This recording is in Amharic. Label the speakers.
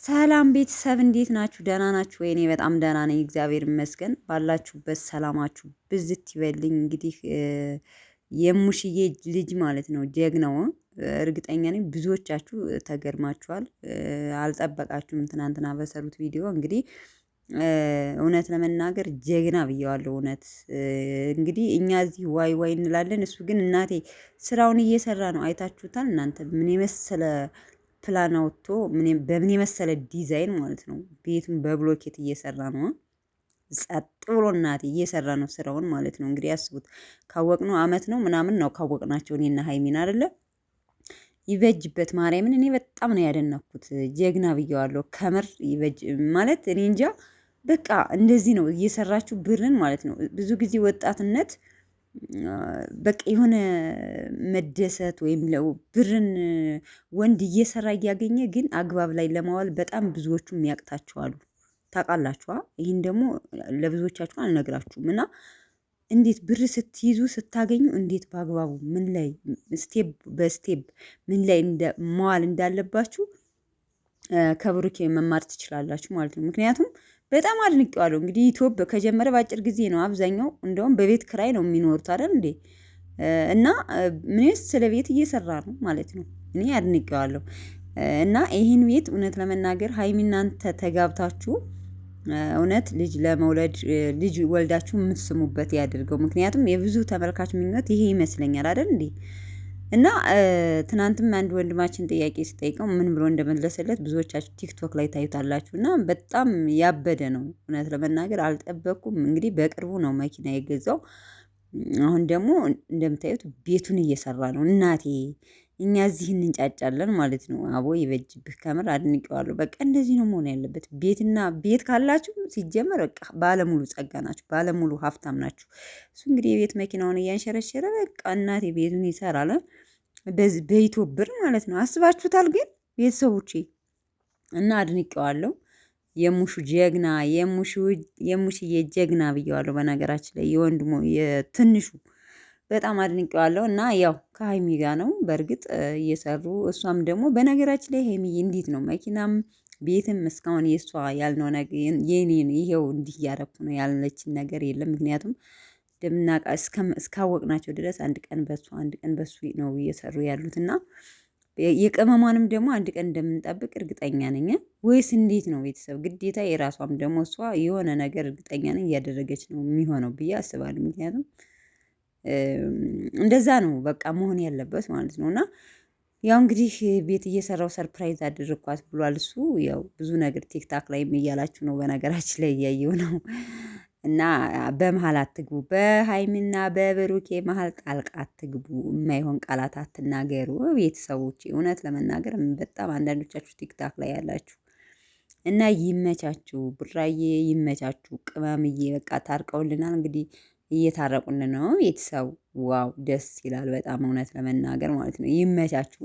Speaker 1: ሰላም ቤተሰብ እንዴት ናችሁ? ደህና ናችሁ ወይ? እኔ በጣም ደህና ነኝ፣ እግዚአብሔር ይመስገን። ባላችሁበት ሰላማችሁ ብዝት ይበልኝ። እንግዲህ የሙሽዬ ልጅ ማለት ነው ጀግናው። እርግጠኛ ነኝ ብዙዎቻችሁ ተገርማችኋል፣ አልጠበቃችሁም። ትናንትና በሰሩት ቪዲዮ እንግዲህ እውነት ለመናገር ጀግና ብየዋለሁ። እውነት እንግዲህ እኛ እዚህ ዋይ ዋይ እንላለን፣ እሱ ግን እናቴ ስራውን እየሰራ ነው። አይታችሁታል እናንተ ምን የመሰለ ፕላን አውጥቶ በምን የመሰለ ዲዛይን ማለት ነው። ቤቱን በብሎኬት እየሰራ ነው። ጸጥ ብሎ እናቴ እየሰራ ነው ስራውን ማለት ነው። እንግዲህ ያስቡት። ካወቅነው አመት ነው ምናምን ነው ካወቅናቸው እኔና ሀይሚን አይደለ። ይበጅበት ማርያምን። እኔ በጣም ነው ያደነኩት። ጀግና ብየዋለሁ ከምር ይበጅ ማለት እኔ እንጃ። በቃ እንደዚህ ነው እየሰራችሁ ብርን ማለት ነው። ብዙ ጊዜ ወጣትነት በቃ የሆነ መደሰት ወይም ብርን ወንድ እየሰራ እያገኘ ግን አግባብ ላይ ለማዋል በጣም ብዙዎቹም ያቅታቸዋሉ። ታውቃላችኋ። ይህን ደግሞ ለብዙዎቻችሁ አልነግራችሁም። እና እንዴት ብር ስትይዙ ስታገኙ እንዴት በአግባቡ ምን ላይ ስቴፕ በስቴፕ ምን ላይ መዋል እንዳለባችሁ ከብሩኬ መማር ትችላላችሁ ማለት ነው። ምክንያቱም በጣም አድንቄዋለሁ። እንግዲህ ኢትዮጵያ ከጀመረ በአጭር ጊዜ ነው። አብዛኛው እንደውም በቤት ክራይ ነው የሚኖሩት አይደል እንዴ? እና ምንስ ስለ ቤት እየሰራ ነው ማለት ነው። እኔ አድንቄዋለሁ። እና ይህን ቤት እውነት ለመናገር ሀይሚ እናንተ ተጋብታችሁ እውነት ልጅ ለመውለድ ልጅ ወልዳችሁ የምትስሙበት ያድርገው። ምክንያቱም የብዙ ተመልካች ምኞት ይሄ ይመስለኛል አይደል እንዴ? እና ትናንትም አንድ ወንድማችን ጥያቄ ሲጠይቀው ምን ብሎ እንደመለሰለት ብዙዎቻችሁ ቲክቶክ ላይ ታዩታላችሁ። እና በጣም ያበደ ነው እውነት ለመናገር አልጠበቅኩም። እንግዲህ በቅርቡ ነው መኪና የገዛው። አሁን ደግሞ እንደምታዩት ቤቱን እየሰራ ነው። እናቴ እኛ እዚህ እንንጫጫለን ማለት ነው። አቦ ይበጅብህ፣ ከምር አድንቄዋለሁ። በቃ እንደዚህ ነው መሆን ያለበት። ቤት ካላችሁ ሲጀመር በቃ ባለሙሉ ጸጋ ናችሁ፣ ባለሙሉ ሀብታም ናችሁ። እሱ እንግዲህ የቤት መኪናውን እያንሸረሸረ በቃ እናቴ ቤቱን ይሰራል በኢትዮ ብር ማለት ነው። አስባችሁታል ግን ቤተሰቦቼ? እና አድንቄዋለሁ። የሙሹ ጀግና የሙሽዬ ጀግና ብየዋለሁ። በነገራችን ላይ የወንድሙ የትንሹ በጣም አድንቄዋለሁ። እና ያው ከሀይሚ ጋር ነው በእርግጥ እየሰሩ እሷም ደግሞ በነገራችን ላይ ሀይሚዬ እንዴት ነው መኪናም ቤትም እስካሁን የእሷ ያልነው ነገር የኔን ይሄው እንዲህ እያደረኩ ነው ያለችን ነገር የለም። ምክንያቱም እንደምናውቃ እስካወቅናቸው ድረስ አንድ ቀን በሱ አንድ ቀን በሱ ነው እየሰሩ ያሉት። እና የቅመሟንም ደግሞ አንድ ቀን እንደምንጠብቅ እርግጠኛ ነኝ። ወይስ እንዴት ነው ቤተሰብ? ግዴታ የራሷም ደግሞ እሷ የሆነ ነገር እርግጠኛ ነኝ እያደረገች ነው የሚሆነው ብዬ አስባለሁ። ምክንያቱም እንደዛ ነው በቃ መሆን ያለበት ማለት ነው። እና ያው እንግዲህ ቤት እየሰራው ሰርፕራይዝ አድርኳት ብሏል እሱ። ያው ብዙ ነገር ቲክታክ ላይ እያላችሁ ነው፣ በነገራችን ላይ እያየው ነው። እና በመሀል አትግቡ፣ በሀይሚና በብሩኬ መሀል ጣልቃ አትግቡ፣ የማይሆን ቃላት አትናገሩ። ቤተሰቦች እውነት ለመናገር በጣም አንዳንዶቻችሁ ቲክታክ ላይ ያላችሁ እና ይመቻችሁ፣ ብራዬ ይመቻችሁ፣ ቅመምዬ በቃ ታርቀውልናል እንግዲህ እየታረቁልን ነው ቤተሰብ። ዋው ደስ ይላል በጣም እውነት ለመናገር ማለት ነው። ይመቻችሁ።